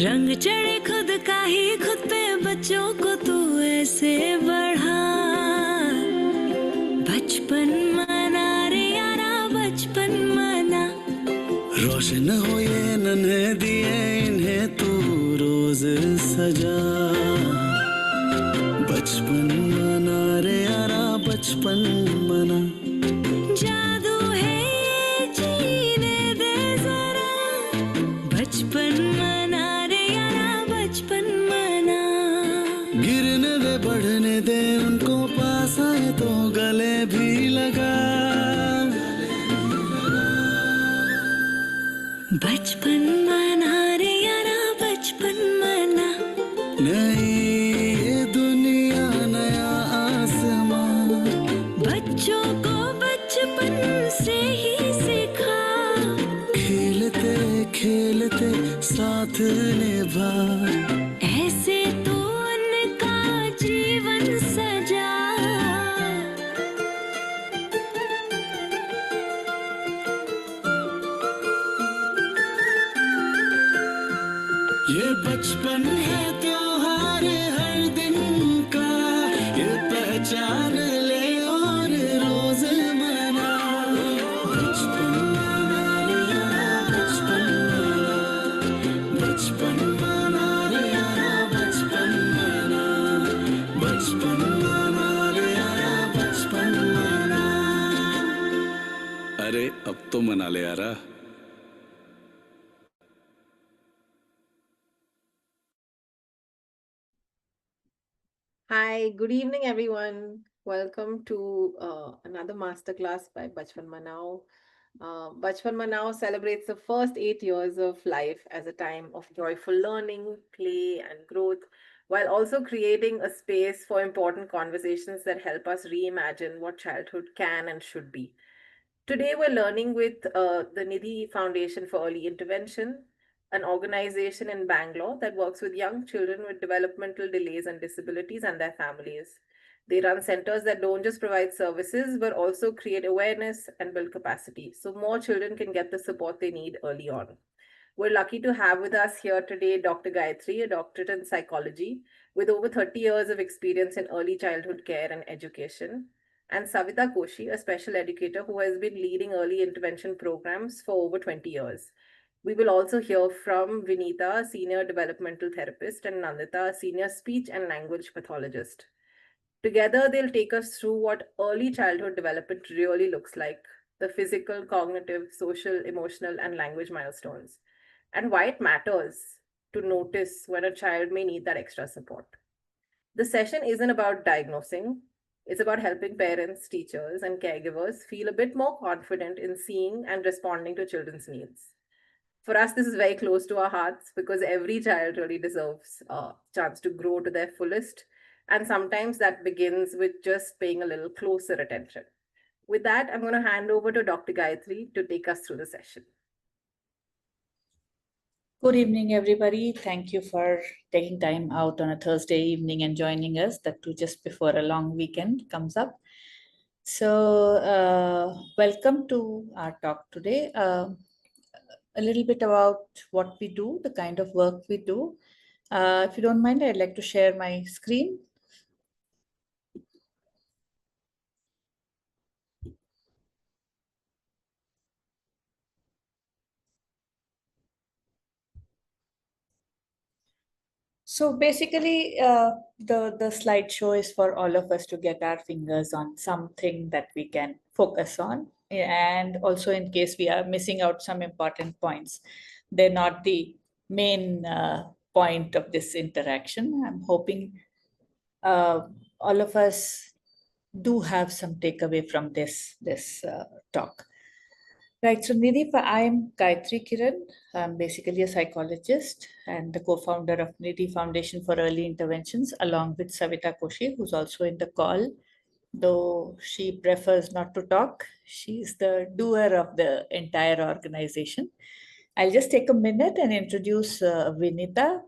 रंग चढ़े खुद का ही खुद पे बच्चों को तू ऐसे बढ़ा, बचपन मना रे यारा बचपन मना। रोशन हो ये नन्हे दिए इन्हें तू रोज सजा, बचपन मना रे यारा बचपन मना। जादू है ये जीने दे जरा, बचपन मना रे यारा बचपन मना। गिरने दे बढ़ने दे उनको पास आए तो गले भी लगा, बचपन मना रे यारा बचपन मना। नई ये दुनिया नया आसमां, बच्चों को बचपन से ही सिखा, खेलते खेलते साथ निभा, ऐसे तो उनका जीवन सजा। ये बचपन है त्योहार हर दिन का, ये पहचान ले और रोज मना, बचपन मना रे यारा बचपन मना, बचपन मना रे यारा बचपन मना, बचपन मना रे यारा बचपन मना। अरे अब तो मना ले यारा। Hi, good evening, everyone. Welcome to another masterclass by Bachpan Manao. Bachpan Manao celebrates the first 8 years of life as a time of joyful learning, play, and growth, while also creating a space for important conversations that help us reimagine what childhood can and should be. Today, we're learning with the Nidhi Foundation for Early Intervention, an organization in Bangalore that works with young children with developmental delays and disabilities and their families. They run centers that don't just provide services, but also create awareness and build capacity so more children can get the support they need early on. We're lucky to have with us here today Dr. Gayatri, a doctorate in psychology with over 30 years of experience in early childhood care and education, and Savita Koshi, a special educator who has been leading early intervention programs for over 20 years. We will also hear from Vinita, senior developmental therapist, and Nandita, senior speech and language pathologist. Together, they'll take us through what early childhood development really looks like, the physical, cognitive, social, emotional, and language milestones, and why it matters to notice when a child may need that extra support. The session isn't about diagnosing, it's about helping parents, teachers, and caregivers feel a bit more confident in seeing and responding to children's needs. For us, this is very close to our hearts because every child really deserves a chance to grow to their fullest. And sometimes that begins with just paying a little closer attention. With that, I'm going to hand over to Dr. Gayatri to take us through the session. Good evening, everybody. Thank you for taking time out on a Thursday evening and joining us, that too just before a long weekend comes up. So welcome to our talk today. A little bit about what we do, the kind of work we do. If you don't mind, I'd like to share my screen. So basically, the slideshow is for all of us to get our fingers on something that we can focus on. And also in case we are missing out some important points, they're not the main point of this interaction. I'm hoping all of us do have some takeaway from this talk. Right, so Nidhi, I'm Gayatri Kiran. I'm basically a psychologist and the co-founder of Nidhi Foundation for Early Interventions, along with Savita Koshi, who's also in the call. Though she prefers not to talk, she's the doer of the entire organization. I'll just take a minute and introduce Vinita.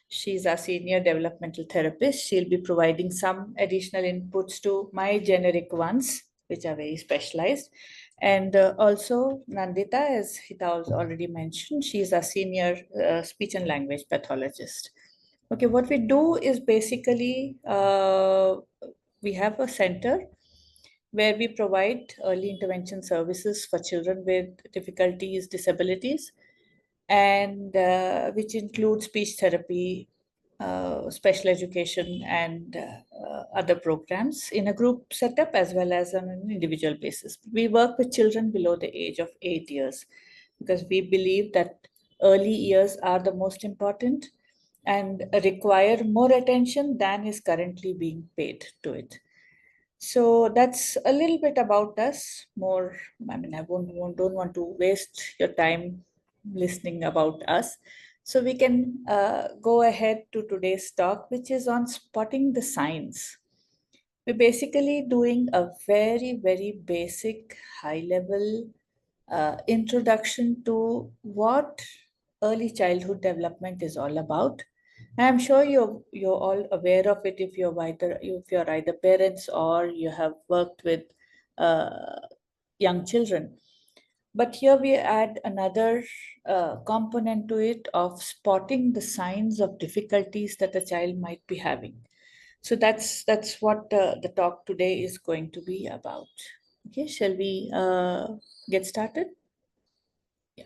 She's our senior developmental therapist. She'll be providing some additional inputs to my generic ones, which are very specialized. And also Nandita, as Hita was already mentioned, she is a senior speech and language pathologist. Okay, what we do is basically we have a center where we provide early intervention services for children with difficulties, disabilities, and which include speech therapy, special education, and other programs in a group setup as well as on an individual basis. We work with children below the age of 8 years because we believe that early years are the most important and require more attention than is currently being paid to it. So that's a little bit about us. More, I mean, don't want to waste your time listening about us. So we can go ahead to today's talk, which is on spotting the signs. We're basically doing a very, very basic, high level introduction to what early childhood development is all about. I'm sure you're all aware of it if you're either parents or you have worked with young children. But here we add another component to it of spotting the signs of difficulties that a child might be having. So that's what the talk today is going to be about. Okay, shall we get started? Yeah.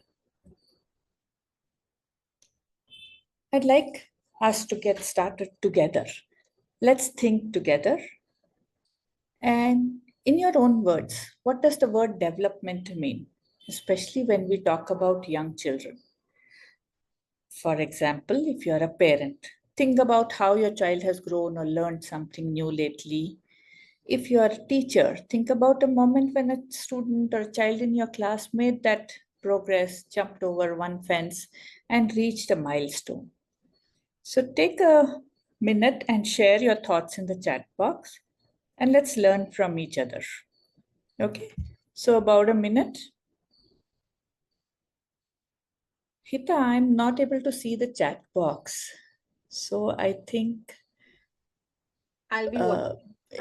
I'd like us to get started together. Let's think together. And in your own words, what does the word development mean, especially when we talk about young children? For example, if you're a parent, think about how your child has grown or learned something new lately. If you are a teacher, think about a moment when a student or a child in your class made that progress, jumped over one fence, and reached a milestone. So take a minute and share your thoughts in the chat box, and let's learn from each other. Okay, so about a minute. Hita, I'm not able to see the chat box. So I think, I'll be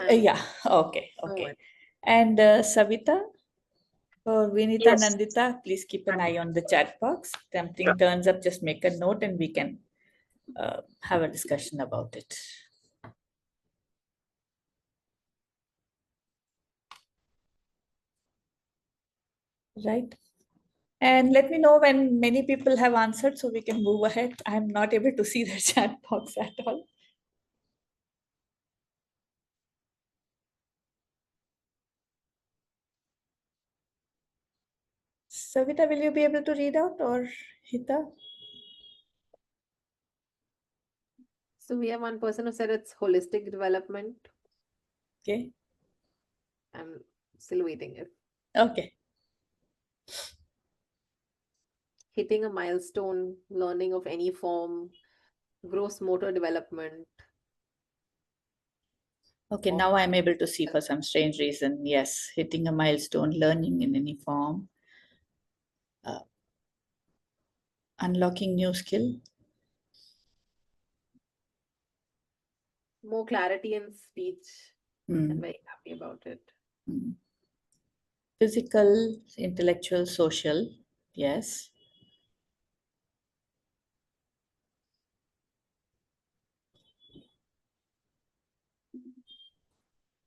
yeah, okay, okay. And Savita or Vinita, Yes. Nandita, please keep an eye on the chat box. If something turns up, just make a note and we can have a discussion about it. Right. And let me know when many people have answered so we can move ahead. I'm not able to see the chat box at all. Savita, will you be able to read out or Hita? So we have one person who said it's holistic development. Okay. I'm still waiting. Okay. Hitting a milestone, learning of any form, gross motor development. Okay, now I'm able to see for some strange reason. Yes, hitting a milestone, learning in any form, unlocking new skill. More clarity in speech. I'm Mm. very happy about it. Mm. Physical, intellectual, social. Yes.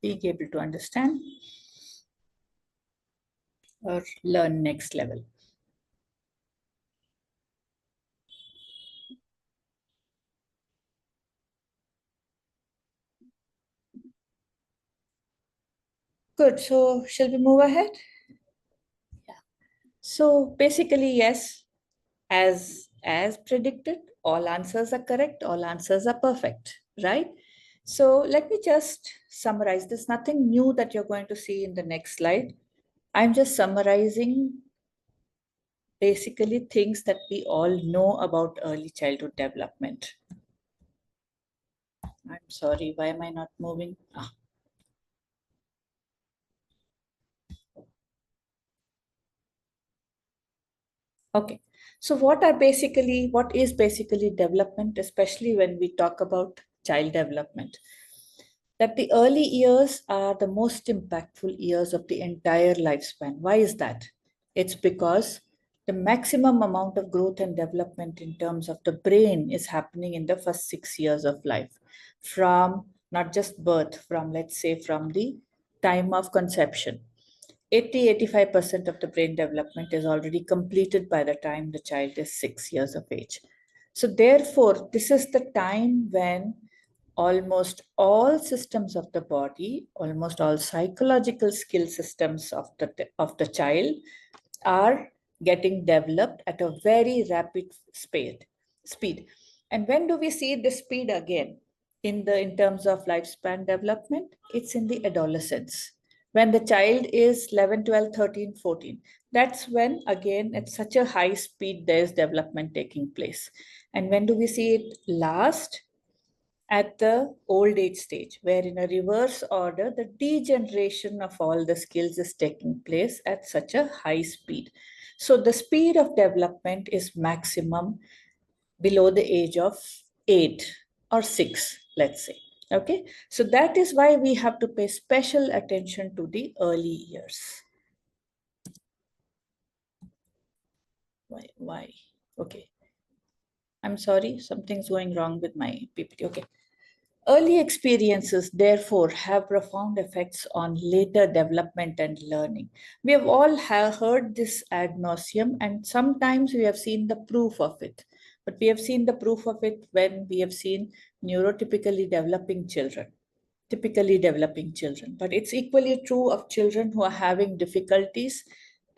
Being able to understand or learn next level. Good. So shall we move ahead? Yeah. So basically, yes, as predicted, all answers are correct, all answers are perfect, right? So let me just summarize. There's nothing new that you're going to see in the next slide. I'm just summarizing basically things that we all know about early childhood development. I'm sorry, why am I not moving? Ah. Okay, so what is basically development, especially when we talk about child development? that the early years are the most impactful years of the entire lifespan. Why is that? It's because the maximum amount of growth and development in terms of the brain is happening in the first 6 years of life, from not just birth, from let's say from the time of conception. 80-85% of the brain development is already completed by the time the child is 6 years of age. So therefore, this is the time when almost all systems of the body, almost all psychological skill systems of the child are getting developed at a very rapid speed. And when do we see this speed again in terms of lifespan development? It's in the adolescence. When the child is 11, 12, 13, 14, that's when again at such a high speed there's development taking place. And when do we see it last? At the old age stage, where in a reverse order, the degeneration of all the skills is taking place at such a high speed. So the speed of development is maximum below the age of 8 or 6, let's say. Okay, so that is why we have to pay special attention to the early years. Why? Okay. I'm sorry, something's going wrong with my PPT. Okay. Early experiences, therefore, have profound effects on later development and learning. We have all heard this ad nauseum, and sometimes we have seen the proof of it. But we have seen the proof of it when we have seen neurotypically developing children, typically developing children. But it's equally true of children who are having difficulties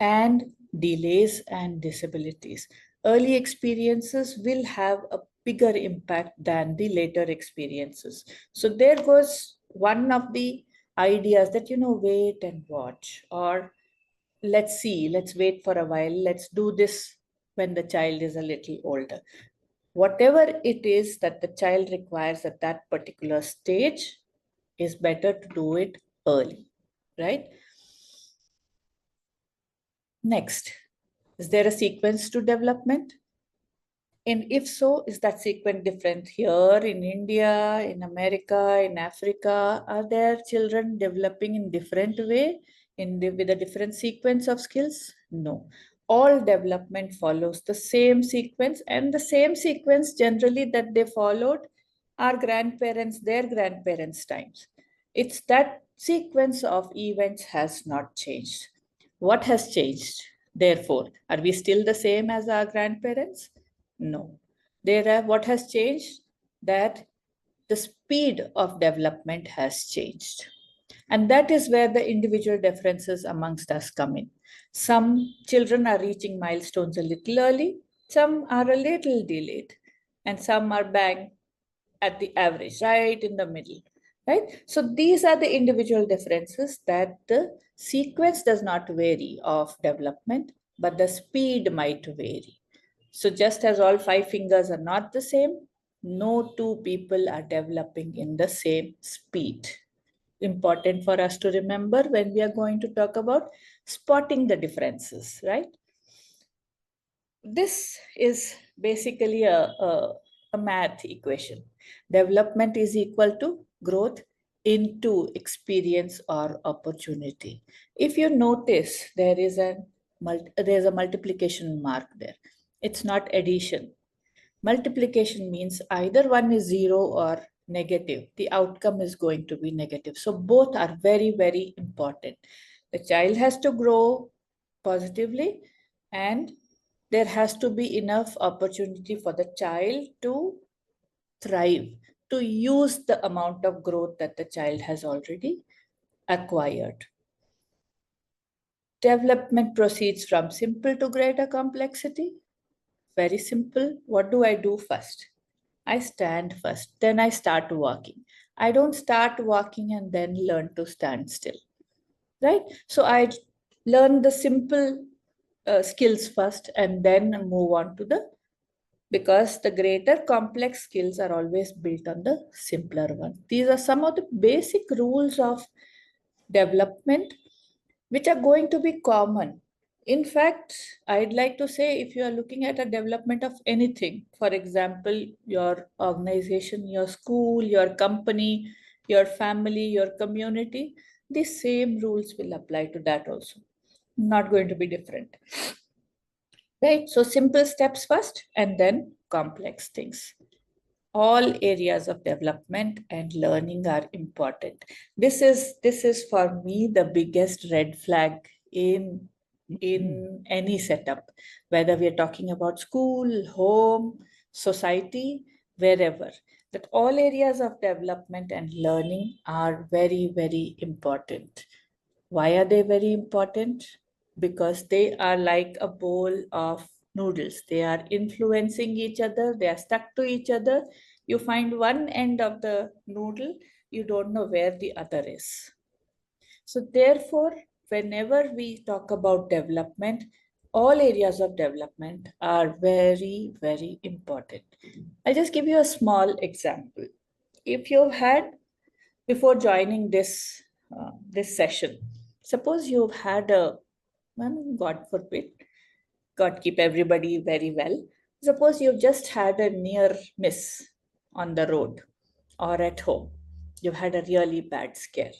and delays and disabilities. Early experiences will have a bigger impact than the later experiences. So there goes one of the ideas that, wait and watch, or let's see, let's wait for a while, let's do this when the child is a little older. Whatever it is that the child requires at that particular stage is better to do it early, right? Next, is there a sequence to development? And if so, is that sequence different here in India, in America, in Africa? Are there children developing in different way, with a different sequence of skills? No. All development follows the same sequence, and the same sequence generally that they followed our grandparents, their grandparents' times. It's that sequence of events has not changed. What has changed? Therefore, are we still the same as our grandparents? No. What has changed? That the speed of development has changed. And that is where the individual differences amongst us come in. Some children are reaching milestones a little early, some are a little delayed, and some are bang at the average, right in the middle, right? So these are the individual differences, that the sequence does not vary of development, but the speed might vary. So just as all 5 fingers are not the same, no 2 people are developing in the same speed. Important for us to remember when we are going to talk about spotting the differences, right? This is basically a math equation. Development is equal to growth into experience or opportunity. If you notice, there's a multiplication mark there. It's not addition. Multiplication means either one is 0 or negative. The outcome is going to be negative. So both are very, very important. The child has to grow positively, and there has to be enough opportunity for the child to thrive, to use the amount of growth that the child has already acquired. Development proceeds from simple to greater complexity. Very simple. What do I do first? I stand first, then I start walking. I don't start walking and then learn to stand still, right? So I learn the simple skills first and then move on to because the greater complex skills are always built on the simpler one. These are some of the basic rules of development which are going to be common. In fact, I'd like to say, if you are looking at a development of anything, for example, your organization, your school, your company, your family, your community, the same rules will apply to that also. Not going to be different. Right? So simple steps first and then complex things. All areas of development and learning are important. This is for me the biggest red flag in any setup, whether we are talking about school, home, society, wherever, that all areas of development and learning are very, very important. Why are they very important? Because they are like a bowl of noodles. They are influencing each other. They are stuck to each other. You find one end of the noodle, you don't know where the other is. So therefore, whenever we talk about development, all areas of development are very, very important. I'll just give you a small example. If you've had, before joining this session, suppose you've had a, well, God forbid, God keep everybody very well. Suppose you've just had a near miss on the road or at home. You've had a really bad scare.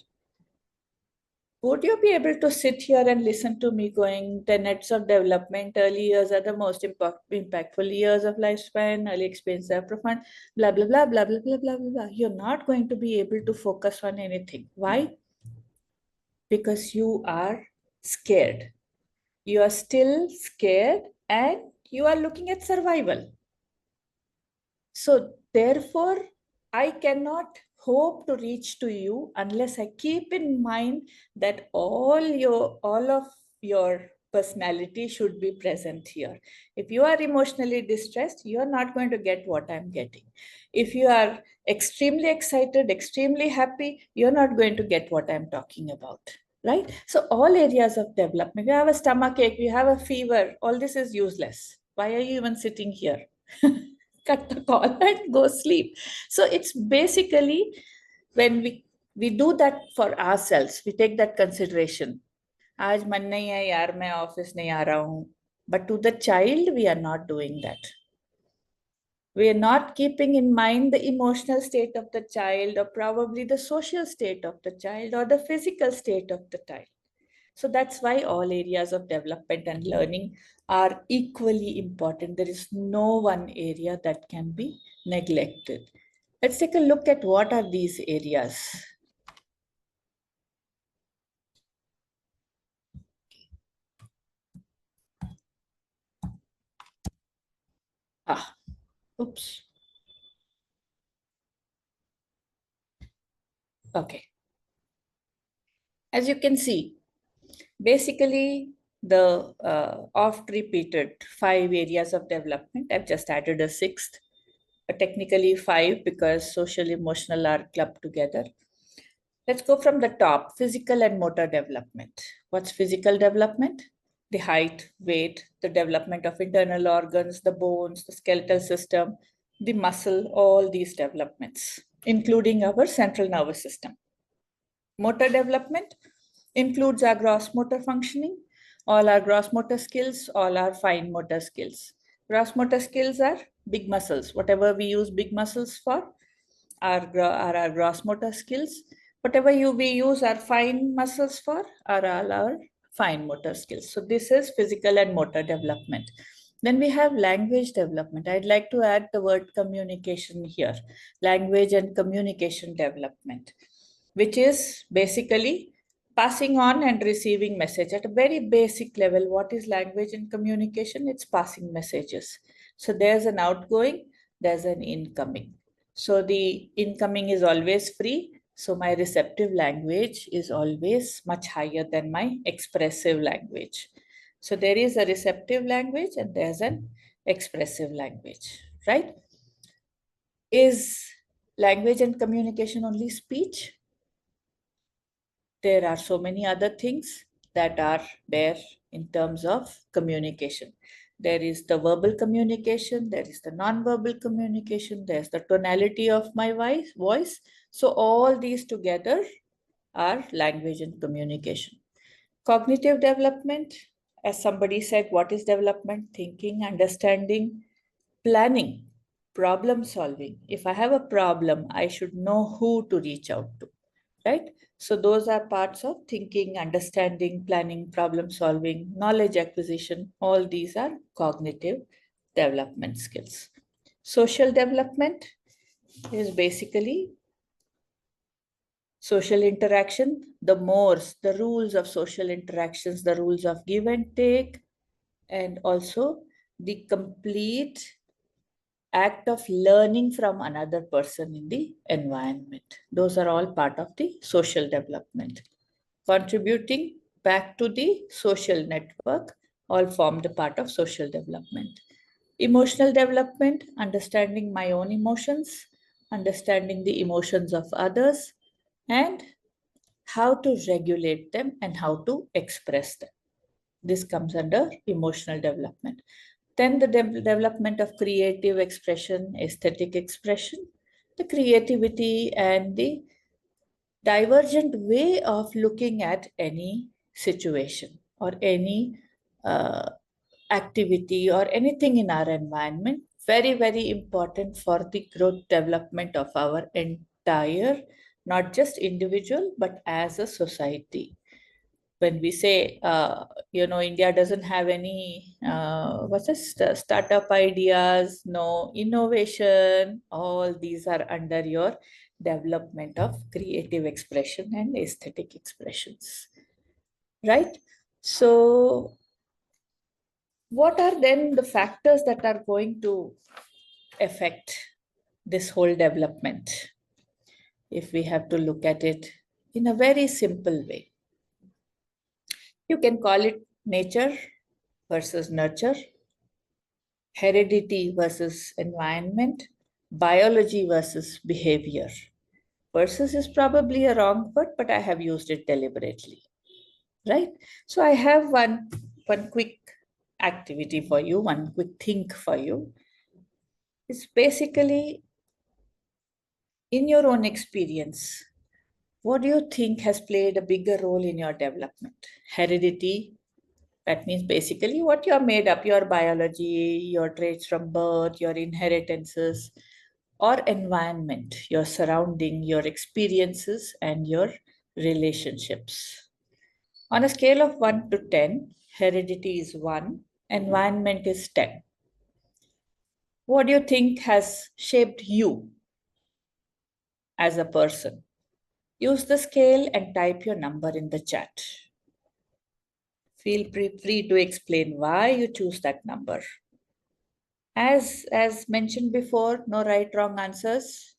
Would you be able to sit here and listen to me going, tenets of development, early years are the most impactful years of lifespan, early experiences are profound, blah, blah, blah, blah, blah, blah, blah, blah, blah. You're not going to be able to focus on anything. Why? Because you are scared. You are still scared and you are looking at survival. So therefore, I cannot hope to reach to you unless I keep in mind that all of your personality should be present here. If you are emotionally distressed, you are not going to get what I'm getting. If you are extremely excited, extremely happy, you're not going to get what I'm talking about. Right? So all areas of development, you have a stomach ache, you have a fever, all this is useless. Why are you even sitting here? Cut the call and go sleep. So it's basically when we do that for ourselves, we take that consideration. आज मन नहीं है यार मैं office नहीं आ रहा हूँ. But to the child, we are not doing that. We are not keeping in mind the emotional state of the child, or probably the social state of the child, or the physical state of the child. So that's why all areas of development and learning are equally important. There is no one area that can be neglected. Let's take a look at what are these areas. Oops. Okay. As you can see, basically the oft repeated 5 areas of development. I've just added a 6th, but technically 5 because social emotional are clubbed together. Let's go from the top, physical and motor development. What's physical development? The height, weight, the development of internal organs, the bones, the skeletal system, the muscle, all these developments, including our central nervous system. Motor development includes our gross motor functioning, all our gross motor skills, all our fine motor skills. Gross motor skills are big muscles. Whatever we use big muscles for are our gross motor skills. Whatever we use our fine muscles for are all our fine motor skills. So this is physical and motor development. Then we have language development. I'd like to add the word communication here. Language and communication development, which is basically passing on and receiving message at a very basic level. What is language and communication? It's passing messages. So there's an outgoing, there's an incoming. So the incoming is always free. So my receptive language is always much higher than my expressive language. So there is a receptive language and there's an expressive language, right? Is language and communication only speech? There are so many other things that are there in terms of communication. There is the verbal communication, there is the non-verbal communication, there's the tonality of my voice. So all these together are language and communication. Cognitive development, as somebody said, what is development? Thinking, understanding, planning, problem solving. If I have a problem, I should know who to reach out to. right? So those are parts of thinking, understanding, planning, problem solving, knowledge acquisition. All these are cognitive development skills. Social development is basically social interaction, the mores, the rules of social interactions, the rules of give and take, and also the complete act of learning from another person in the environment. Those are all part of the social development. Contributing back to the social network, all form the part of social development. Emotional development, understanding my own emotions, understanding the emotions of others, and how to regulate them and how to express them. This comes under emotional development. Then the development of creative expression, aesthetic expression, the creativity and the divergent way of looking at any situation or any uh, activity or anything in our environment. Very, very important for the growth development of our entire, not just individual, but as a society. When we say, India doesn't have any, startup ideas, no innovation, all these are under your development of creative expression and aesthetic expressions, right? So, what are then the factors that are going to affect this whole development? If we have to look at it in a very simple way, you can call it nature versus nurture, heredity versus environment, biology versus behavior. Versus is probably a wrong word, but I have used it deliberately, right? So I have one quick activity for you, one quick think for you. It's basically, in your own experience, what do you think has played a bigger role in your development? Heredity, that means basically what you're made up, your biology, your traits from birth, your inheritances, or environment, your surrounding, your experiences, and your relationships. On a scale of 1 to 10, heredity is 1, environment is 10. What do you think has shaped you as a person? Use the scale and type your number in the chat. Feel free to explain why you choose that number. As mentioned before, no right, wrong answers.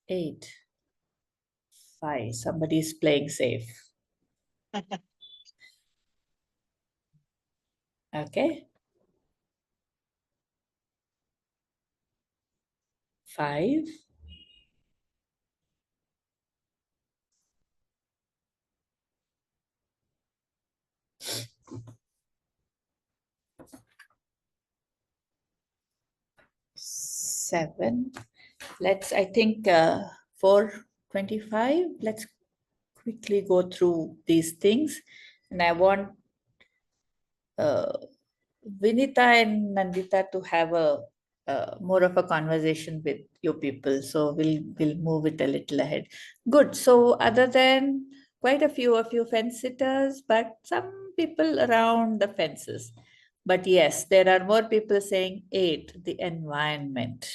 8, 5. Somebody is playing safe. Okay. 5. 7. Let's, I think, 425. Let's quickly go through these things. And I want Vinita and Nandita to have a more of a conversation with you people. So we'll move it a little ahead. Good. So other than quite a few fence sitters, but some people around the fences. But yes, there are more people saying 8, the environment.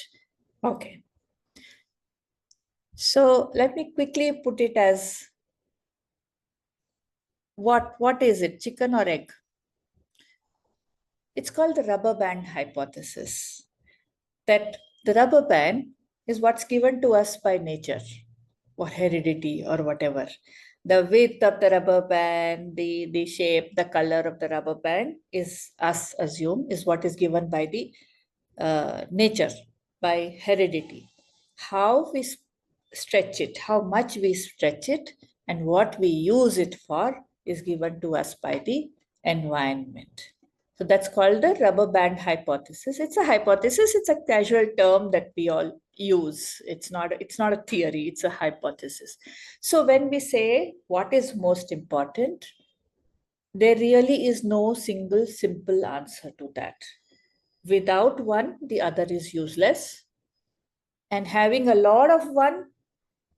Okay. So let me quickly put it as what is it, chicken or egg? It's called the rubber band hypothesis. That the rubber band is what's given to us by nature or heredity or whatever. The width of the rubber band, the shape, the color of the rubber band is, us assume, is what is given by the nature, by heredity. How we stretch it, how much we stretch it, and what we use it for is given to us by the environment. So that's called the rubber band hypothesis. It's a hypothesis, it's a casual term that we all use. It's not a theory, it's a hypothesis. So when we say what is most important, there really is no single simple answer to that. Without one, the other is useless. And having a lot of one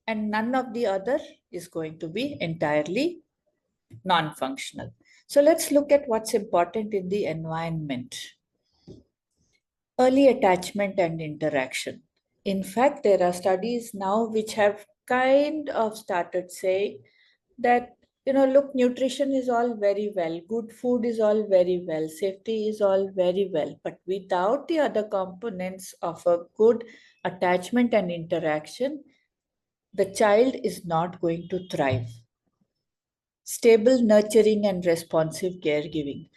and none of the other is going to be entirely non-functional. So let's look at what's important in the environment. Early attachment and interaction. In fact, there are studies now which have kind of started saying that, look, nutrition is all very well, good food is all very well, safety is all very well, but without the other components of a good attachment and interaction, the child is not going to thrive. Stable, nurturing, and responsive caregiving.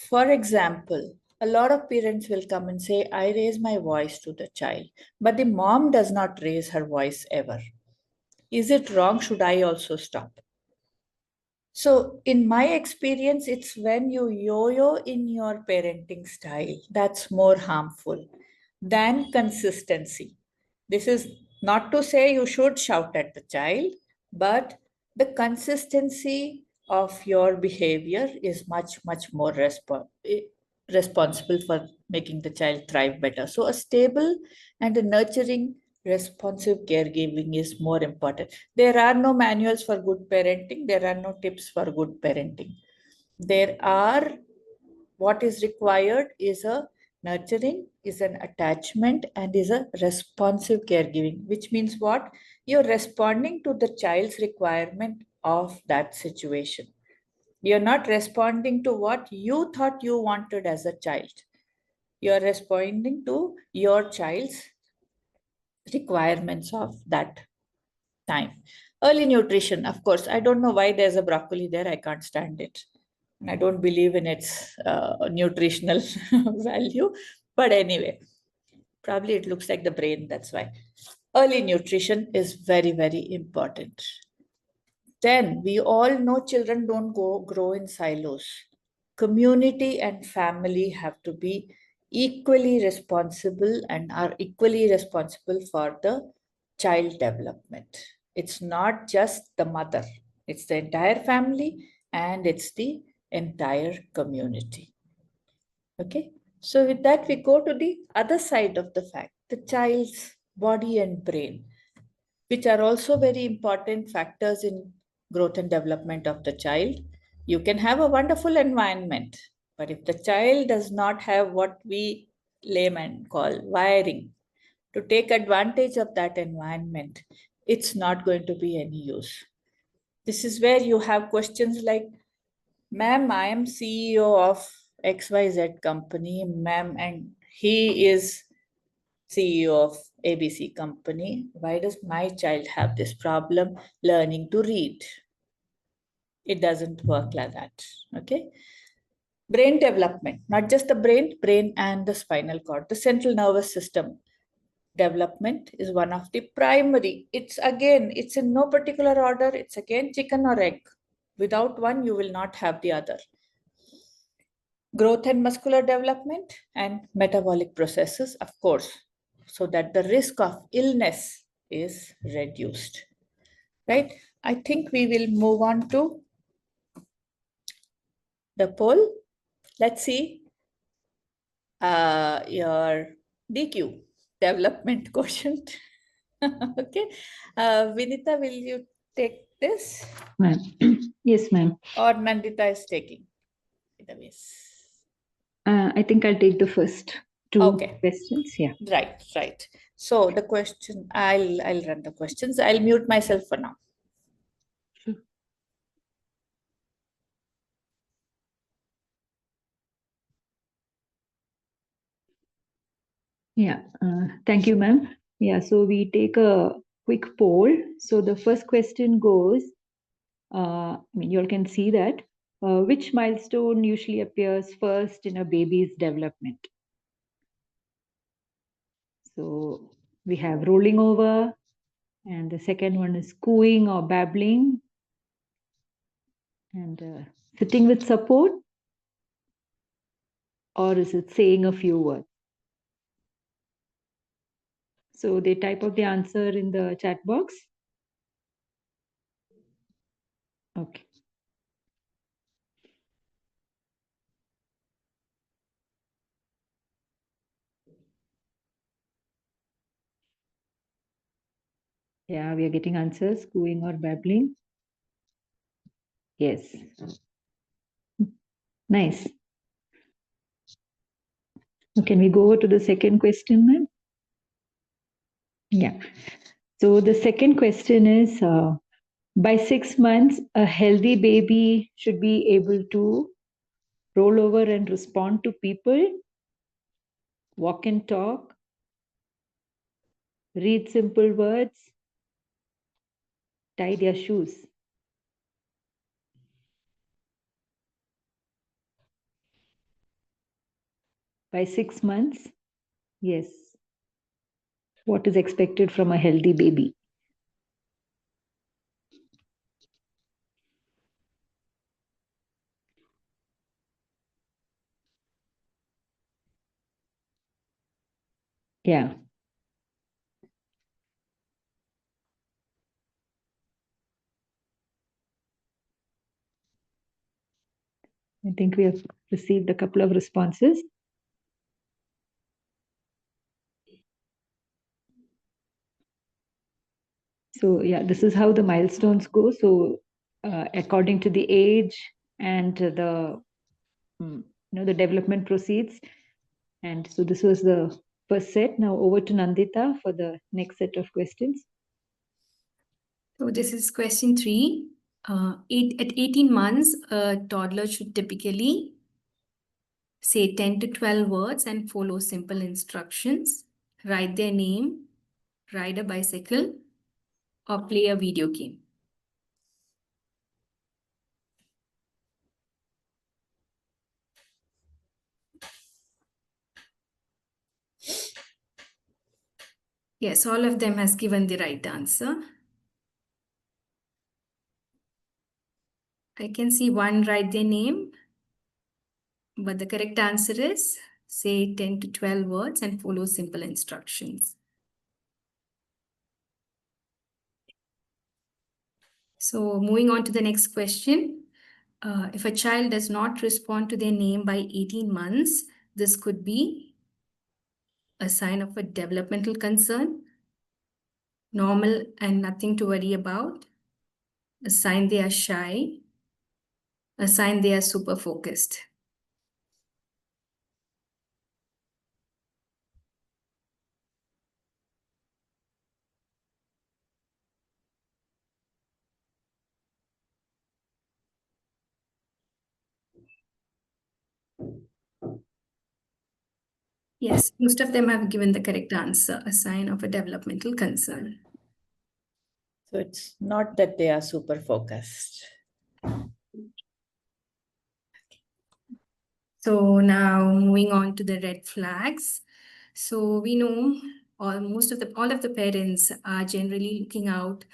For example, a lot of parents will come and say, I raise my voice to the child, but the mom does not raise her voice ever. Is it wrong? Should I also stop? So, in my experience, it's when you yo yo in your parenting style that's more harmful than consistency. This is not to say you should shout at the child, but the consistency of your behavior is much, much more responsible for making the child thrive better. So, a stable and a nurturing, responsive caregiving is more important. There are no manuals for good parenting, there are no tips for good parenting. There are what is required is a nurturing, is an attachment, and is a responsive caregiving, which means what? You're responding to the child's requirement of that situation. You're not responding to what you thought you wanted as a child. You're responding to your child's requirements of that time. Early nutrition, of course, I don't know why there's a broccoli there. I can't stand it. I don't believe in its nutritional value. But anyway, probably it looks like the brain. That's why. Early nutrition is very, very important. Then we all know children don't grow in silos. Community and family have to be equally responsible and are equally responsible for the child development. It's not just the mother, it's the entire family and it's the entire community. Okay, so with that, we go to the other side of the fact, the child's body and brain, which are also very important factors in growth and development of the child. You can have a wonderful environment, but if the child does not have what we laymen call wiring to take advantage of that environment, it's not going to be any use. This is where you have questions like, ma'am, I am CEO of XYZ company, ma'am, and he is CEO of ABC company. Why does my child have this problem learning to read? It doesn't work like that. Okay. Brain development, not just the brain and the spinal cord, the central nervous system development is one of the primary. It's in no particular order. It's again chicken or egg. Without one, you will not have the other. Growth and muscular development and metabolic processes, of course, so that the risk of illness is reduced. Right? I think we will move on to the poll. Let's see your DQ, development quotient. Okay. Vinita, will you take this? Ma'am. Yes, ma'am. Or Nandita is taking? I think I'll take the first two questions. Yeah. Right. So the question, I'll run the questions. I'll mute myself for now. Sure. Yeah. Thank you, ma'am. Yeah. So we take a quick poll. So the first question goes, you all can see that. Which milestone usually appears first in a baby's development? So we have rolling over, and the second one is cooing or babbling, and sitting with support, or is it saying a few words? So they type out the answer in the chat box. Okay. Yeah, we are getting answers, cooing or babbling. Yes. Nice. Can we go over to the second question, ma'am? Yeah. So the second question is, by 6 months, a healthy baby should be able to roll over and respond to people, walk and talk, read simple words, tie their shoes. By 6 months, yes. What is expected from a healthy baby? Yeah. I think we have received a couple of responses. So yeah, this is how the milestones go. So according to the age and the the development proceeds. And so this was the first set. Now over to Nandita for the next set of questions. So this is question 3. At 18 months, a toddler should typically say 10 to 12 words and follow simple instructions, write their name, ride a bicycle, or play a video game. Yes, all of them has given the right answer. I can see one write their name, but the correct answer is say 10 to 12 words and follow simple instructions. So moving on to the next question. If a child does not respond to their name by 18 months, this could be a sign of a developmental concern, normal and nothing to worry about, a sign they are shy, a sign they are super focused. Yes, most of them have given the correct answer, a sign of a developmental concern. So it's not that they are super focused. So now moving on to the red flags. So we know all of the parents are generally looking out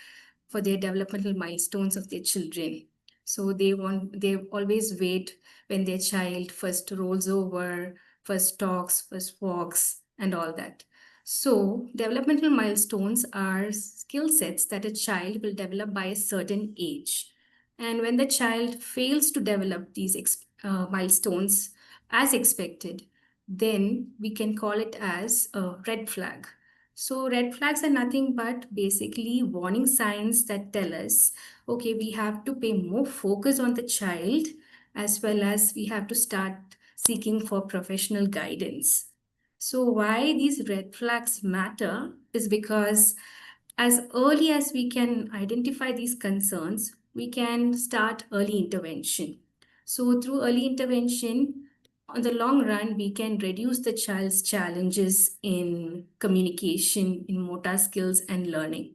for their developmental milestones of their children. So they always wait when their child first rolls over, first talks, first walks, and all that. So developmental milestones are skill sets that a child will develop by a certain age. And when the child fails to develop these milestones as expected, then we can call it as a red flag. So red flags are nothing but basically warning signs that tell us, okay, we have to pay more focus on the child, as well as we have to start seeking for professional guidance. So why these red flags matter is because as early as we can identify these concerns, we can start early intervention. So through early intervention, on the long run, we can reduce the child's challenges in communication, in motor skills, and learning.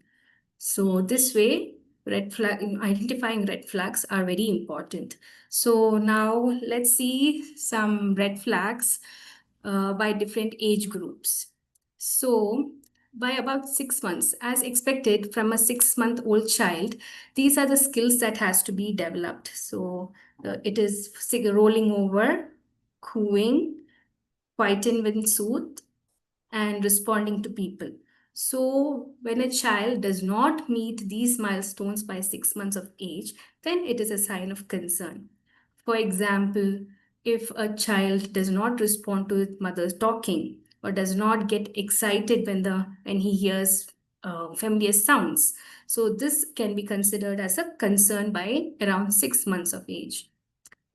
So this way, identifying red flags are very important. So now let's see some red flags by different age groups. So by about 6 months, as expected from a 6-month-old child, these are the skills that has to be developed. So it is rolling over, cooing, quieten when soothed, and responding to people. So when a child does not meet these milestones by 6 months of age, then it is a sign of concern. For example, if a child does not respond to his mother's talking or does not get excited when he hears familiar sounds. So this can be considered as a concern by around 6 months of age.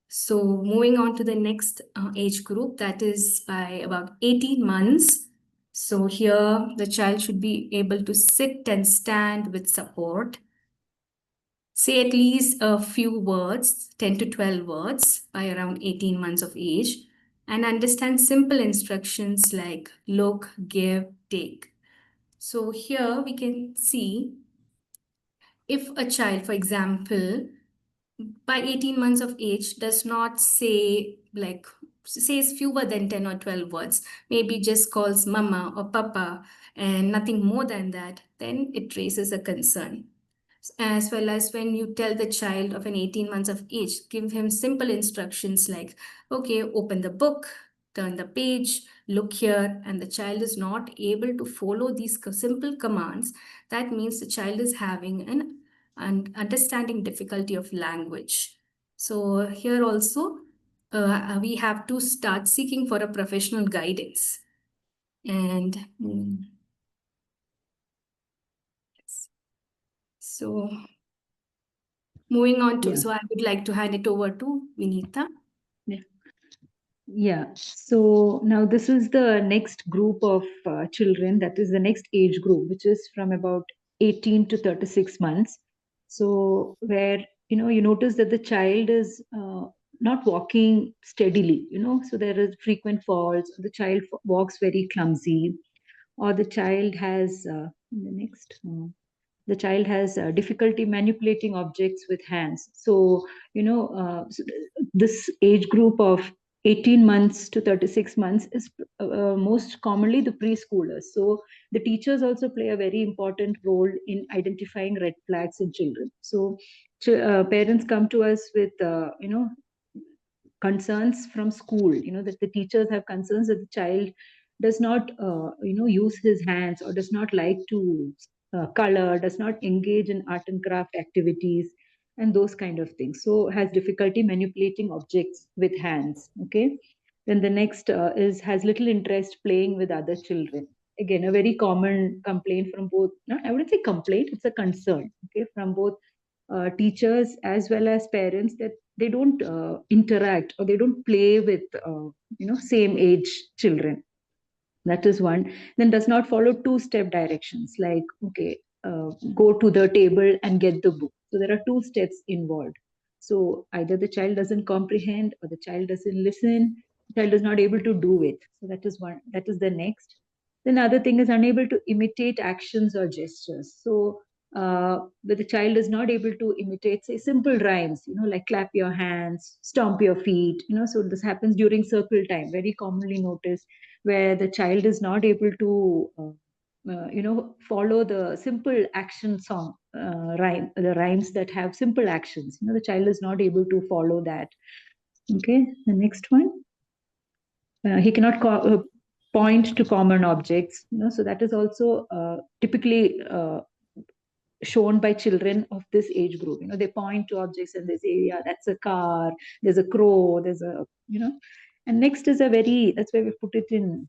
So moving on to the next age group, that is by about 18 months. So here the child should be able to sit and stand with support, say at least a few words, 10 to 12 words by around 18 months of age, and understand simple instructions like look, give, take. So here we can see if a child, for example, by 18 months of age does not say like says fewer than 10 or 12 words, maybe just calls mama or papa and nothing more than that, then it raises a concern. As well as when you tell the child of an 18 months of age, give him simple instructions like, okay, open the book, turn the page, look here, and the child is not able to follow these simple commands, that means the child is having an understanding difficulty of language. So here also, we have to start seeking for a professional guidance. And so moving on to, Yeah. so I would like to hand it over to Vinita. Yeah, so now this is the next group of children, that is the next age group, which is from about 18 to 36 months. So where, you notice that the child is not walking steadily, so there is frequent falls, the child walks very clumsy, or the child has, the child has difficulty manipulating objects with hands. So, this age group of 18 months to 36 months is most commonly the preschoolers. So the teachers also play a very important role in identifying red flags in children. So parents come to us with, concerns from school, that the teachers have concerns that the child does not, use his hands, or does not like to color, does not engage in art and craft activities, and those kind of things. So has difficulty manipulating objects with hands. Okay. Then the next is has little interest playing with other children. Again, a very common complaint from both, not I wouldn't say complaint, it's a concern, okay, from both teachers as well as parents, that they don't interact, or they don't play with same age children. That is one. Then does not follow two-step directions, like, okay, go to the table and get the book. So there are two steps involved. So either the child doesn't comprehend, or the child doesn't listen, the child is not able to do it. So that is one. That is the next. Then other thing is unable to imitate actions or gestures. So but the child is not able to imitate, say, simple rhymes, like clap your hands, stomp your feet, so this happens during circle time, very commonly noticed, where the child is not able to, follow the simple action song, the rhymes that have simple actions. The child is not able to follow that. Okay, the next one. He cannot point to common objects, so that is also typically shown by children of this age group. They point to objects and they say, yeah, that's a car, there's a crow, there's a, and next is a very, that's where we put it in,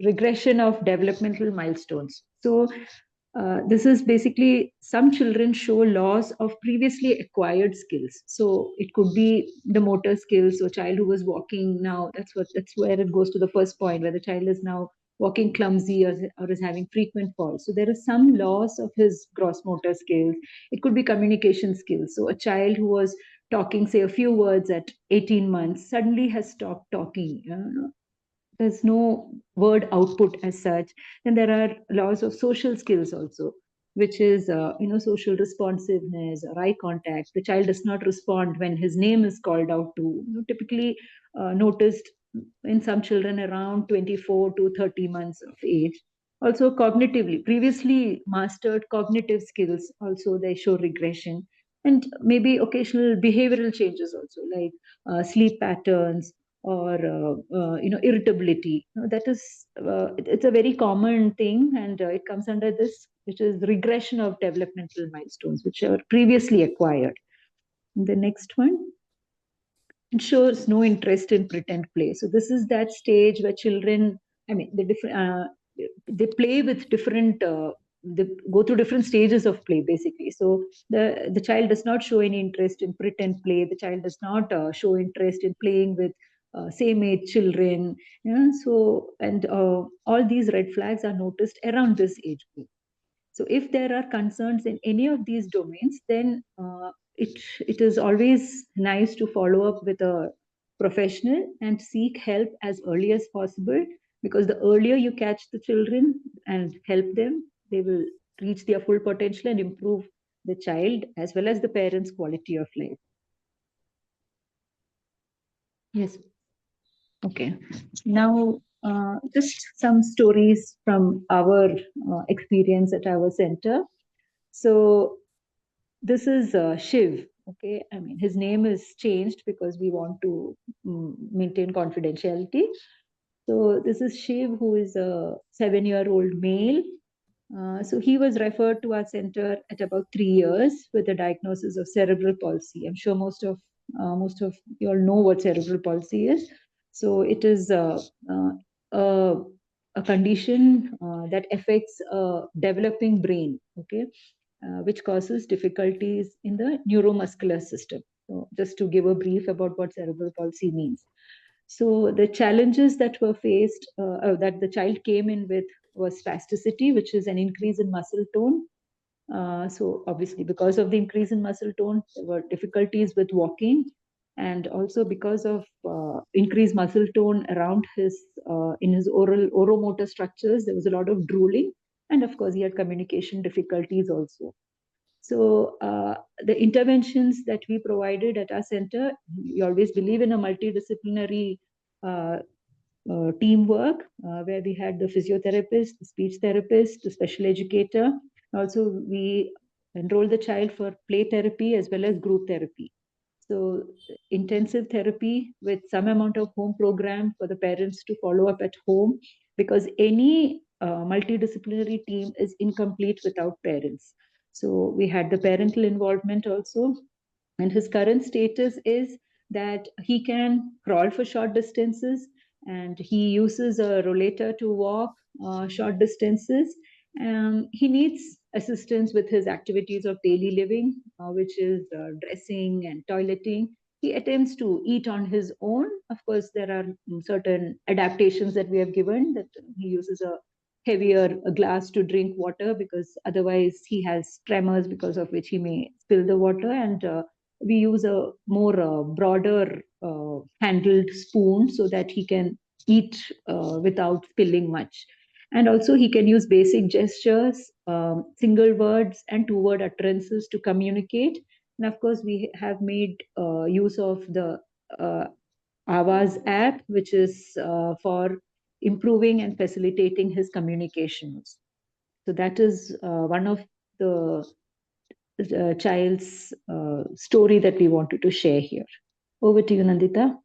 regression of developmental milestones. So this is basically, some children show loss of previously acquired skills. So it could be the motor skills. So child who was walking now, that's where it goes to the first point, where the child is now walking clumsy, or is having frequent falls. So there is some loss of his gross motor skills. It could be communication skills. So a child who was talking, say, a few words at 18 months suddenly has stopped talking. There's no word output as such. Then there are laws of social skills also, which is social responsiveness or eye contact. The child does not respond when his name is called out to. Typically noticed in some children around 24 to 30 months of age. Also cognitively, previously mastered cognitive skills, also they show regression. And maybe occasional behavioral changes also, like sleep patterns, or irritability. That is it's a very common thing, and it comes under this, which is regression of developmental milestones which are previously acquired. And the next one, it shows no interest in pretend play. So this is that stage where children, I mean, the different they play with different they go through different stages of play basically. So the child does not show any interest in pretend play. The child does not show interest in playing with same age children. Yeah, so and all these red flags are noticed around this age group. So if there are concerns in any of these domains, then it is always nice to follow up with a professional and seek help as early as possible, because the earlier you catch the children and help them, they will reach their full potential and improve the child as well as the parents' quality of life. Yes. Okay. Now, just some stories from our experience at our center. So this is Shiv. Okay, I mean his name is changed because we want to maintain confidentiality. So this is Shiv, who is a 7-year-old male. So he was referred to our center at about 3 years with a diagnosis of cerebral palsy. I'm sure most of you all know what cerebral palsy is. So it is a, a condition that affects a developing brain. Okay, which causes difficulties in the neuromuscular system. So just to give a brief about what cerebral palsy means. So the challenges that were faced, that the child came in with, was spasticity, which is an increase in muscle tone. So obviously, because of the increase in muscle tone, there were difficulties with walking, and also because of increased muscle tone around his in his oromotor structures, there was a lot of drooling, and of course, he had communication difficulties also. So the interventions that we provided at our center, we always believe in a multidisciplinary uh, teamwork, where we had the physiotherapist, the speech therapist, the special educator. Also, we enrolled the child for play therapy as well as group therapy. So intensive therapy with some amount of home program for the parents to follow up at home, because any multidisciplinary team is incomplete without parents. So we had the parental involvement also, and his current status is that he can crawl for short distances, and he uses a rollator to walk short distances. He needs assistance with his activities of daily living, which is dressing and toileting. He attempts to eat on his own. Of course, there are certain adaptations that we have given, that he uses a heavier glass to drink water, because otherwise he has tremors, because of which he may spill the water. And we use a more broader handled spoon so that he can eat without spilling much. And also he can use basic gestures, single words and two-word utterances to communicate. And of course, we have made use of the Avaz app, which is for improving and facilitating his communications. So that is one of the child's story that we wanted to share here. Over to you, Nandita.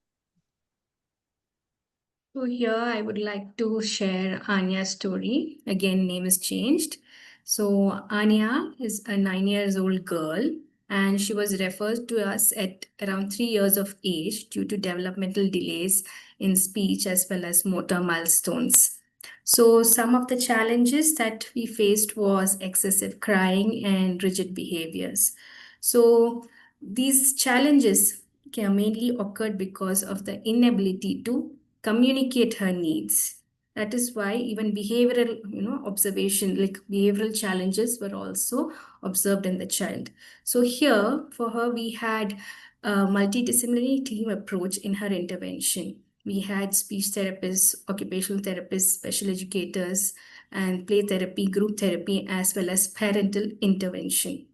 So here I would like to share Anya's story. Again, name is changed. So Anya is a 9 years old girl, and she was referred to us at around 3 years of age due to developmental delays in speech as well as motor milestones. So some of the challenges that we faced was excessive crying and rigid behaviors. So these challenges mainly occurred because of the inability to communicate her needs. That is why even behavioral, observation, like behavioral challenges were also observed in the child. So here, for her, we had a multidisciplinary team approach in her intervention. We had speech therapists, occupational therapists, special educators, and play therapy, group therapy, as well as parental intervention.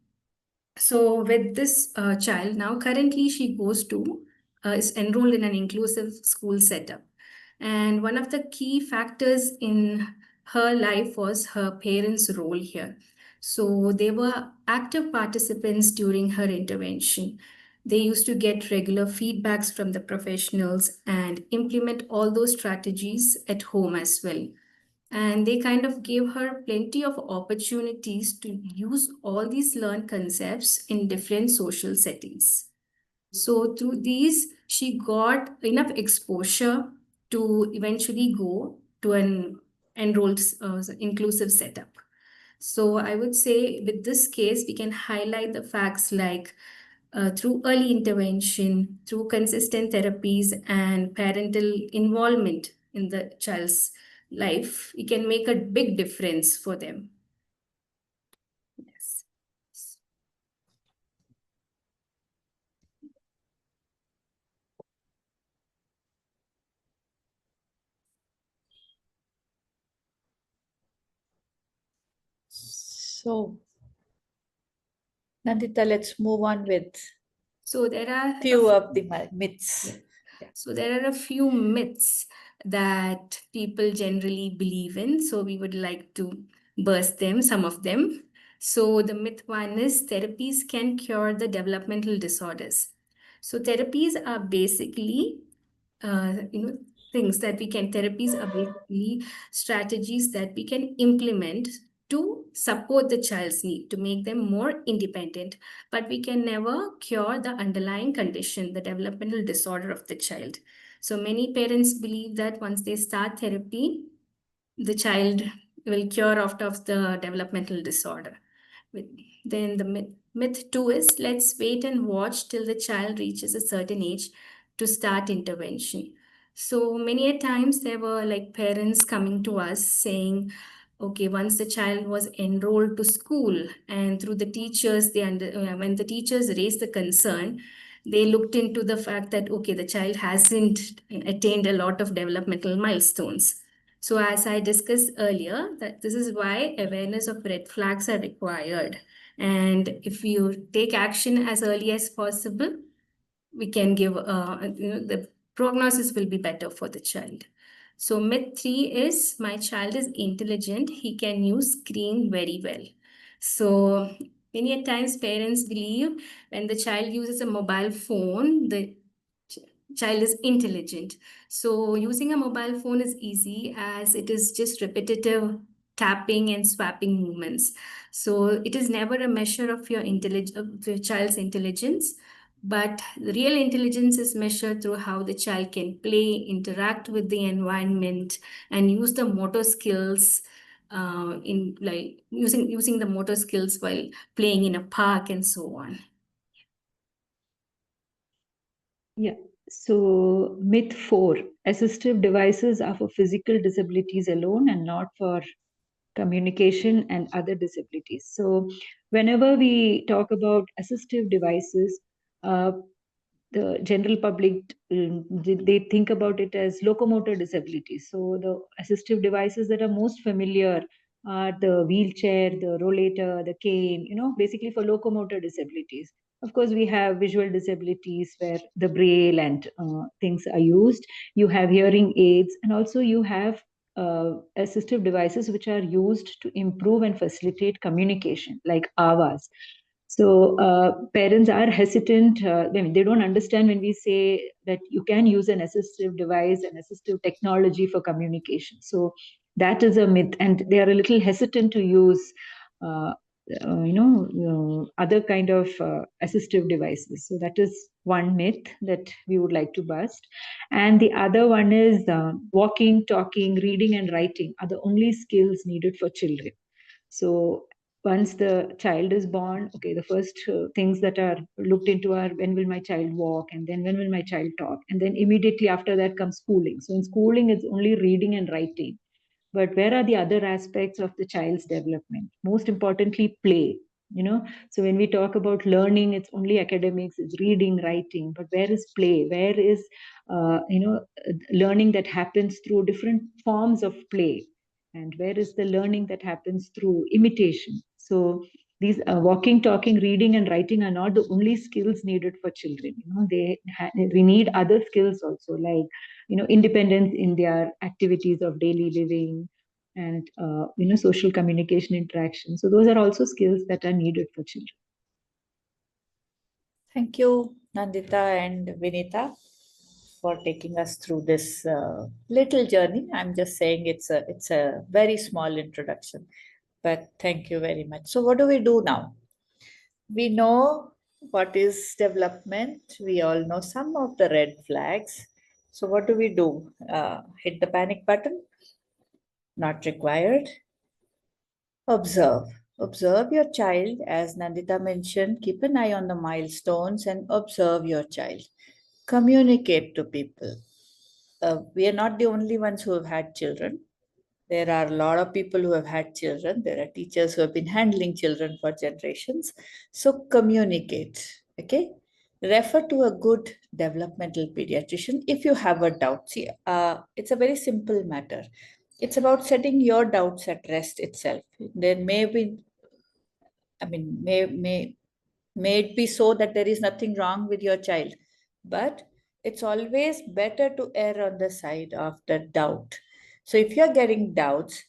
So with this child, now currently she goes to, is enrolled in an inclusive school setup. And one of the key factors in her life was her parents' role here. So they were active participants during her intervention. They used to get regular feedbacks from the professionals and implement all those strategies at home as well. And they kind of gave her plenty of opportunities to use all these learned concepts in different social settings. So through these, she got enough exposure to eventually go to an enrolled inclusive setup. So I would say with this case, we can highlight the facts like through early intervention, through consistent therapies and parental involvement in the child's life, we can make a big difference for them. Yes. So, Nandita, let's move on with So there are few of the myths. Yeah. So there are a few myths that people generally believe in. So we would like to burst them, some of them. So the myth one is therapies can cure the developmental disorders. So therapies are basically, things that we can, therapies are basically strategies that we can implement to support the child's need, to make them more independent, but we can never cure the underlying condition, the developmental disorder of the child. So many parents believe that once they start therapy, the child will cure out of the developmental disorder. Then the myth two is let's wait and watch till the child reaches a certain age to start intervention. So many a times there were like parents coming to us saying, okay, once the child was enrolled to school and through the teachers, when the teachers raised the concern, they looked into the fact that, okay, the child hasn't attained a lot of developmental milestones. So as I discussed earlier, that this is why awareness of red flags are required. And if you take action as early as possible, we can give, the prognosis will be better for the child. So myth three is my child is intelligent. He can use screen very well. So many a times parents believe when the child uses a mobile phone, the child is intelligent. So using a mobile phone is easy as it is just repetitive tapping and swapping movements. So it is never a measure of your of the child's intelligence, but the real intelligence is measured through how the child can play, interact with the environment, and use the motor skills in like using the motor skills while playing in a park and so on. Yeah. So myth 4, assistive devices are for physical disabilities alone and not for communication and other disabilities. So whenever we talk about assistive devices, the general public, they think about it as locomotor disabilities. So the assistive devices that are most familiar are the wheelchair, the rollator, the cane, basically for locomotor disabilities. Of course, we have visual disabilities where the braille and things are used. You have hearing aids, and also you have assistive devices which are used to improve and facilitate communication, like AVAs. So parents are hesitant. They don't understand when we say that you can use an assistive device and assistive technology for communication. So that is a myth, and they are a little hesitant to use, other kind of assistive devices. So that is one myth that we would like to bust. And the other one is walking, talking, reading, and writing are the only skills needed for children. So once the child is born, okay, the first things that are looked into are when will my child walk, and then when will my child talk, and then immediately after that comes schooling. So in schooling, it's only reading and writing. But where are the other aspects of the child's development? Most importantly, play. So when we talk about learning, it's only academics, it's reading, writing. But where is play? Where is learning that happens through different forms of play? And where is the learning that happens through imitation? So these walking, talking, reading, and writing are not the only skills needed for children. We need other skills also, like independence in their activities of daily living, and social communication, interaction. So those are also skills that are needed for children. Thank you, Nandita and Vinita, for taking us through this little journey. I'm just saying it's a very small introduction, but thank you very much. So what do we do now? We know what is development. We all know some of the red flags. So what do we do? Hit the panic button? Not required. Observe. Observe your child. As Nandita mentioned, keep an eye on the milestones and observe your child. Communicate to people. We are not the only ones who have had children. There are a lot of people who have had children. There are teachers who have been handling children for generations. So communicate, okay? Refer to a good developmental pediatrician if you have a doubt. See, it's a very simple matter. It's about setting your doubts at rest itself. There may be, I mean, may it be so that there is nothing wrong with your child, but it's always better to err on the side of the doubt. So if you're getting doubts,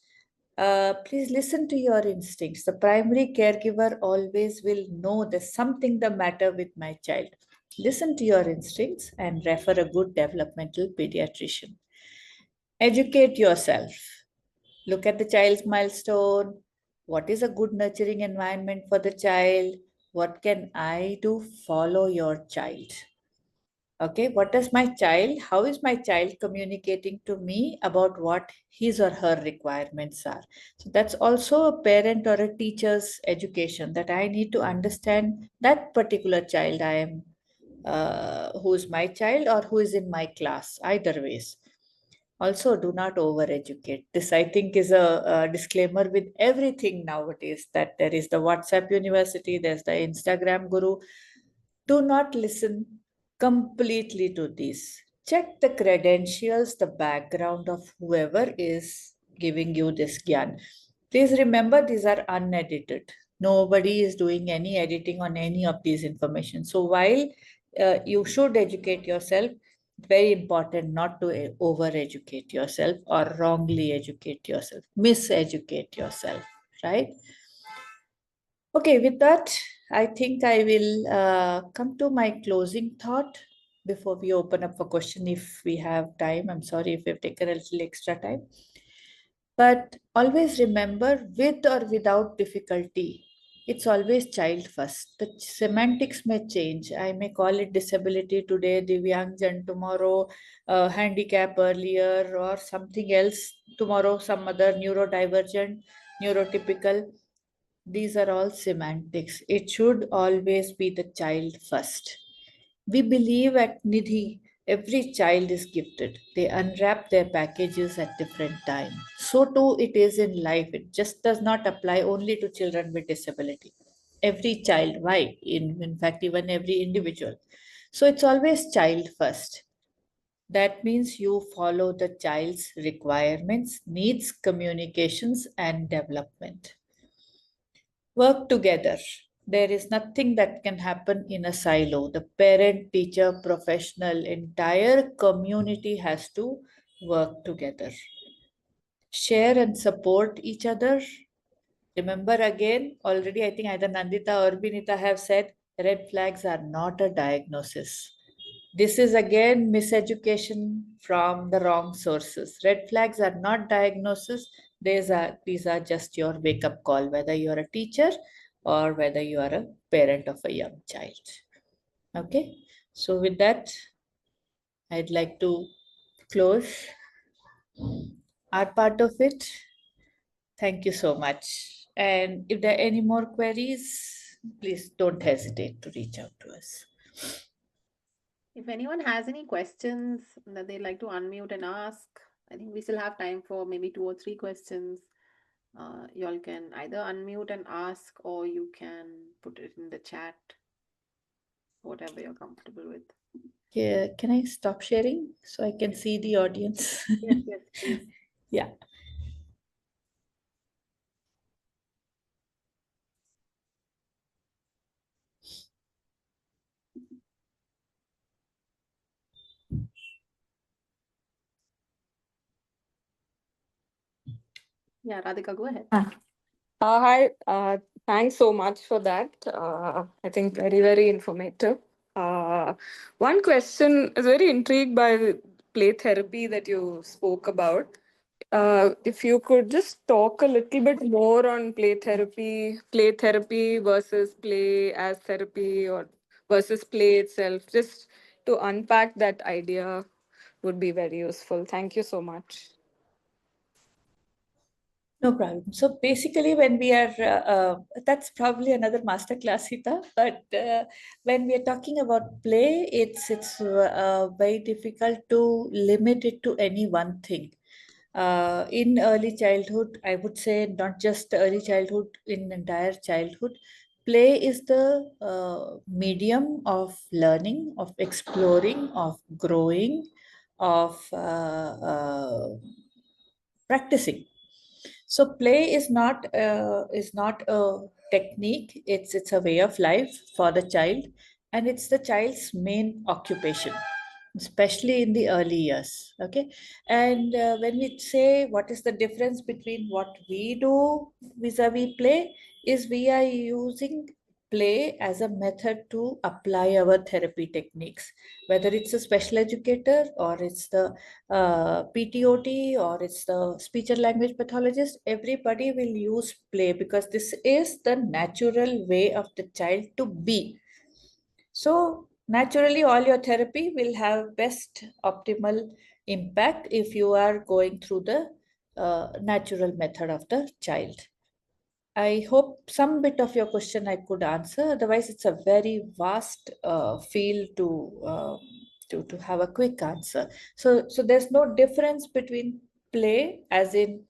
please listen to your instincts. The primary caregiver always will know there's something the matter with my child. Listen to your instincts and refer a good developmental pediatrician. Educate yourself. Look at the child's milestone. What is a good nurturing environment for the child? What can I do? Follow your child. Okay, what does my child, how is my child communicating to me about what his or her requirements are? So that's also a parent or a teacher's education, that I need to understand that particular child I am, who is my child or who is in my class, either ways. Also, do not overeducate. This, I think, is a disclaimer with everything nowadays, that there is the WhatsApp university, there's the Instagram guru. Do not listen completely to these. Check the credentials, the background of whoever is giving you this gyan. Please remember, these are unedited. Nobody is doing any editing on any of these information. So while you should educate yourself, very important not to over-educate yourself or wrongly educate yourself, miseducate yourself, right? Okay, with that, I think I will come to my closing thought before we open up for question if we have time. I'm sorry if we've taken a little extra time. But always remember, with or without difficulty, it's always child first. The semantics may change. I may call it disability today, Divyangjan tomorrow, handicap earlier, or something else tomorrow, some other neurodivergent, neurotypical. These are all semantics. It should always be the child first. We believe at Nidhi, every child is gifted. They unwrap their packages at different times. So too it is in life. It just does not apply only to children with disability. Every child, why? In fact, even every individual. So it's always child first. That means you follow the child's requirements, needs, communications, and development. Work together. There is nothing that can happen in a silo. The parent, teacher, professional, entire community has to work together. Share and support each other. Remember again, already I think either Nandita or Binita have said, red flags are not a diagnosis. This is again miseducation from the wrong sources. Red flags are not diagnosis. These are just your wake-up call, whether you're a teacher or whether you are a parent of a young child. Okay, so with that, I'd like to close our part of it. Thank you so much. And if there are any more queries, please don't hesitate to reach out to us. If anyone has any questions that they'd like to unmute and ask, I think we still have time for maybe 2 or 3 questions. Y'all can either unmute and ask, or you can put it in the chat, whatever you're comfortable with. Yeah, can I stop sharing so I can see the audience? Yes, yes, please. Yeah. Yeah, Radhika, go ahead. Hi, thanks so much for that. I think very, very informative. One question is very intrigued by the play therapy that you spoke about. If you could just talk a little bit more on play therapy versus play as therapy, or versus play itself, just to unpack that idea would be very useful. Thank you so much. No problem. So basically, when we are, that's probably another masterclass, Sita. But when we are talking about play, it's very difficult to limit it to any one thing. In early childhood, I would say not just early childhood, in entire childhood, play is the medium of learning, of exploring, of growing, of practicing. So play is not a technique. It's a way of life for the child, and it's the child's main occupation, especially in the early years. Okay, and when we say what is the difference between what we do vis-a-vis play, is we are using play as a method to apply our therapy techniques, whether it's a special educator or it's the PTOT or it's the speech and language pathologist. Everybody will use play because this is the natural way of the child to be. So naturally, all your therapy will have best optimal impact if you are going through the natural method of the child. I hope some bit of your question I could answer. Otherwise, it's a very vast field to have a quick answer. So there's no difference between play, as in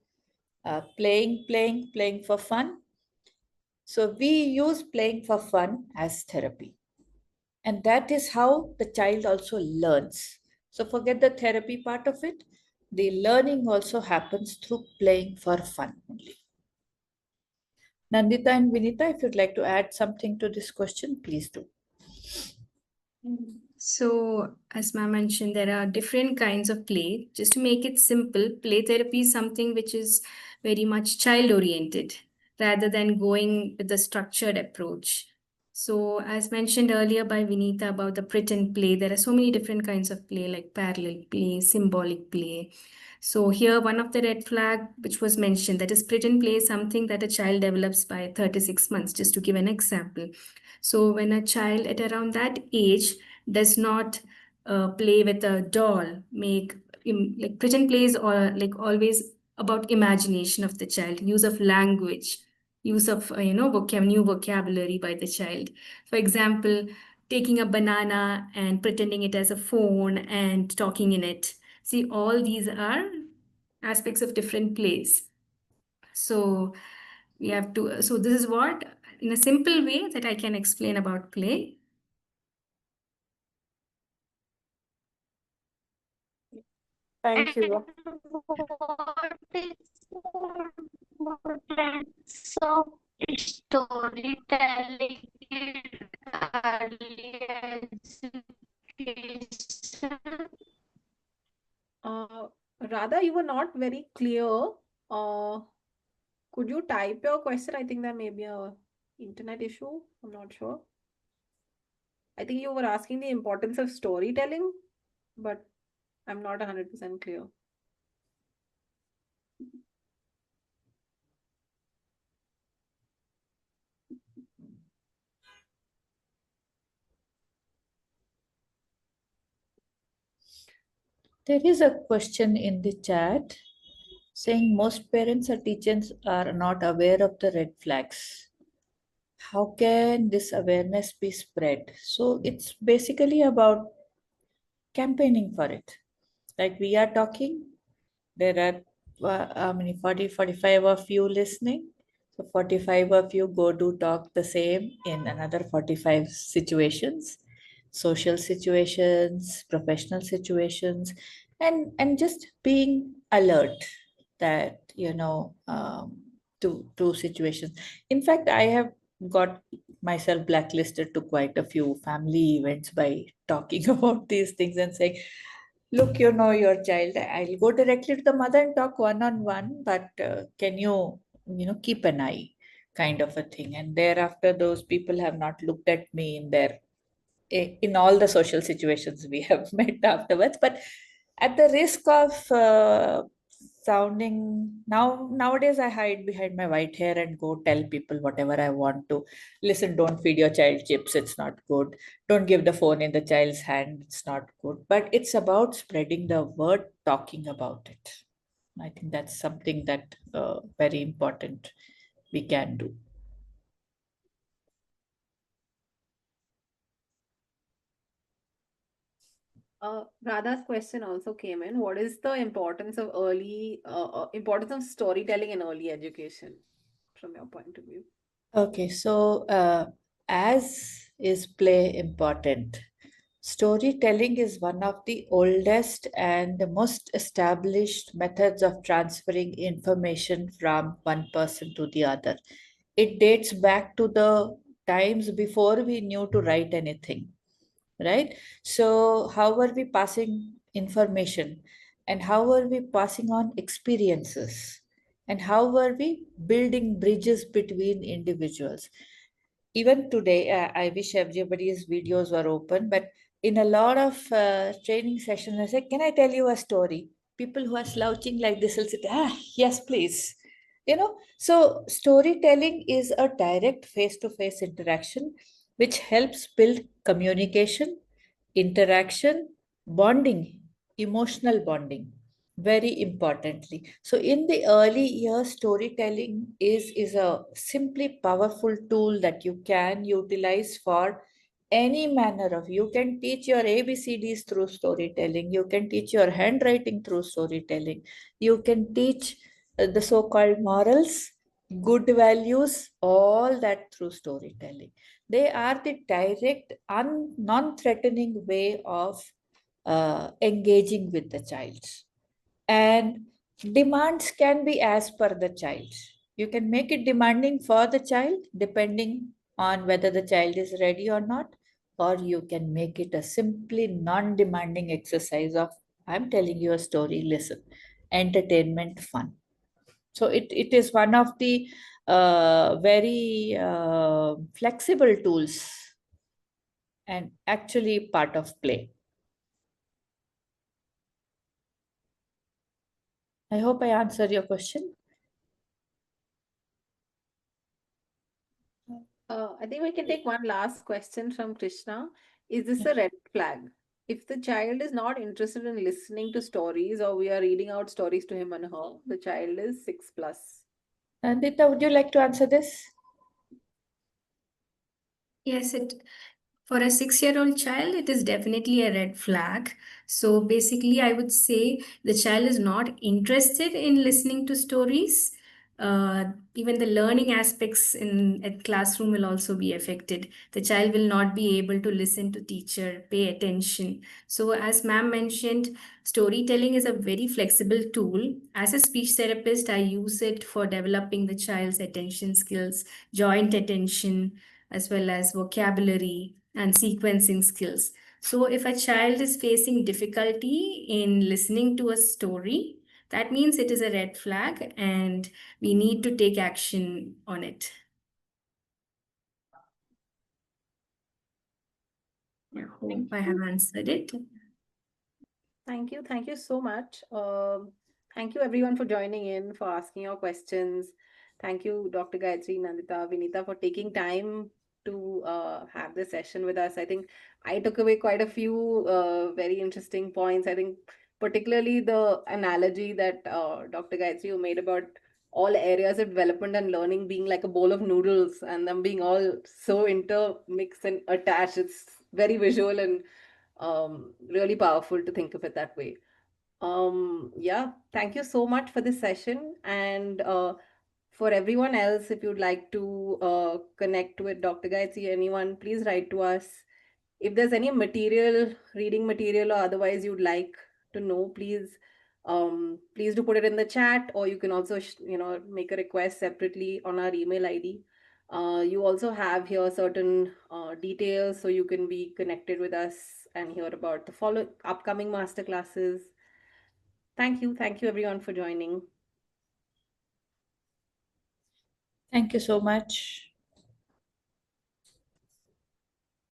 playing for fun. So we use playing for fun as therapy, and that is how the child also learns. So forget the therapy part of it. The learning also happens through playing for fun only. Nandita and Vinita, if you'd like to add something to this question, please do. So, as ma'am mentioned, there are different kinds of play. Just to make it simple, play therapy is something which is very much child oriented rather than going with the structured approach. So, as mentioned earlier by Vinita about the pretend play, there are so many different kinds of play like parallel play, symbolic play. So, here one of the red flag which was mentioned, that is pretend play is something that a child develops by 36 months, just to give an example. So, when a child at around that age does not play with a doll, like pretend plays or like always about imagination of the child, use of language, use of new vocabulary by the child. For example, taking a banana and pretending it as a phone and talking in it. See, all these are aspects of different plays. So we have to. So this is what, in a simple way, that I can explain about play. Thank you. What is importance of storytelling in early education? Radha, you were not very clear. Could you type your question? I think there may be a internet issue. I'm not sure. I think you were asking the importance of storytelling, but I'm not 100% clear. There is a question in the chat saying most parents or teachers are not aware of the red flags. How can this awareness be spread? So it's basically about campaigning for it. Like we are talking, there are how many 40, 45 of you listening. So 45 of you go do talk the same in another 45 situations, social situations, professional situations, and just being alert that to situations. In fact, I have got myself blacklisted to quite a few family events by talking about these things and saying, look, you know your child. I'll go directly to the mother and talk one-on-one, but can you keep an eye, kind of a thing. And thereafter, those people have not looked at me in all the social situations we have met afterwards. But at the risk of sounding nowadays, I hide behind my white hair and go tell people whatever I want to. Listen, don't feed your child chips, it's not good. Don't give the phone in the child's hand, it's not good. But it's about spreading the word, talking about it. I think that's something that very important we can do. Radha's question also came in. What is the importance of importance of storytelling in early education from your point of view? Okay, so as is play important, storytelling is one of the oldest and the most established methods of transferring information from one person to the other. It dates back to the times before we knew to write anything, right? So, how are we passing information and how are we passing on experiences and how are we building bridges between individuals? Even today, I wish everybody's videos were open, but in a lot of training sessions, I say, can I tell you a story? People who are slouching like this will say, yes, please. So storytelling is a direct face to face interaction which helps build communication, interaction, bonding, emotional bonding, very importantly. So in the early years, storytelling is a simply powerful tool that you can utilize for any manner of. You can teach your ABCDs through storytelling, you can teach your handwriting through storytelling, you can teach the so-called morals, good values, all that through storytelling. They are the direct, non-threatening way of engaging with the child. And demands can be as per the child. You can make it demanding for the child depending on whether the child is ready or not, or you can make it a simply non-demanding exercise of, I'm telling you a story, listen, entertainment, fun. So it is one of the very flexible tools and actually part of play. I hope I answered your question. I think we can take one last question from Krishna. Is this a red flag? If the child is not interested in listening to stories or we are reading out stories to him and her, the child is 6+. Nita, would you like to answer this? Yes, for a 6-year-old child, it is definitely a red flag. So basically, I would say the child is not interested in listening to stories. Even the learning aspects in a classroom will also be affected. The child will not be able to listen to teacher, pay attention. So as ma'am mentioned, storytelling is a very flexible tool. As a speech therapist, I use it for developing the child's attention skills, joint attention, as well as vocabulary and sequencing skills. So, if a child is facing difficulty in listening to a story, that means it is a red flag and we need to take action on it. I hope I have answered it. Thank you. Thank you so much. Thank you everyone for joining in, for asking your questions. Thank you, Dr. Gayatri, Nandita, Vinita, for taking time to have this session with us. I think I took away quite a few very interesting points. I think particularly the analogy that Dr. Gayatri you made about all areas of development and learning being like a bowl of noodles and them being all so intermixed and attached. It's very visual and really powerful to think of it that way. Yeah, thank you so much for this session. And for everyone else, if you'd like to connect with Dr. Gayatri, anyone, please write to us. If there's any material, reading material or otherwise you'd like to know, please do put it in the chat, or you can also make a request separately on our email ID. You also have here certain details so you can be connected with us and hear about the upcoming master classes. Thank you everyone for joining. Thank you so much.